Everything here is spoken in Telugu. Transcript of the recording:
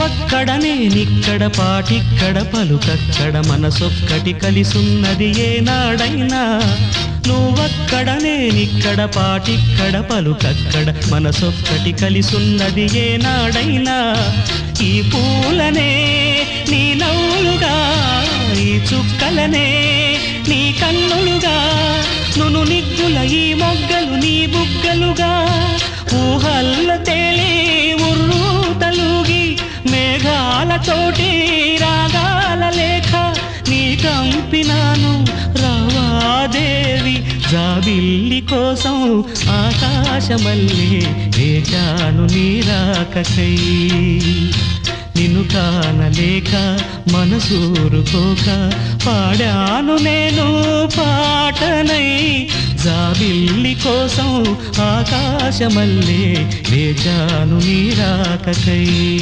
నువ్వక్కడ నేనిక్కడ పాటిక్కడ పలుకక్కడ మనసొక్కటి కలిసున్నది ఏనాడైనా నువ్వక్కడ నేనిక్కడ పాటిక్కడ పలుకక్కడ మనసొక్కటి కలిసున్నది ఏనాడైనా ఈ పూలనే నీ నవ్వులుగా ఈ చుక్కలనే నీ కన్నులుగా నును నిగ్గుల ఈ మొగ్గలు నీ బుగ్గలుగా ఊహల్ల తేలి ఉర్రు తలుగి మేఘాలతోటి రాగాల లేఖ నీ కంపినాను రావాదేవి జాబిల్లి కోసం ఆకాశమల్లే వేచాను నీ రాకకై నిన్ను కానలేక మనసూరుకోక పాడాను నేను పాటనై జాబిల్లి కోసం ఆకాశమల్లే వేచాను నీ రాకకై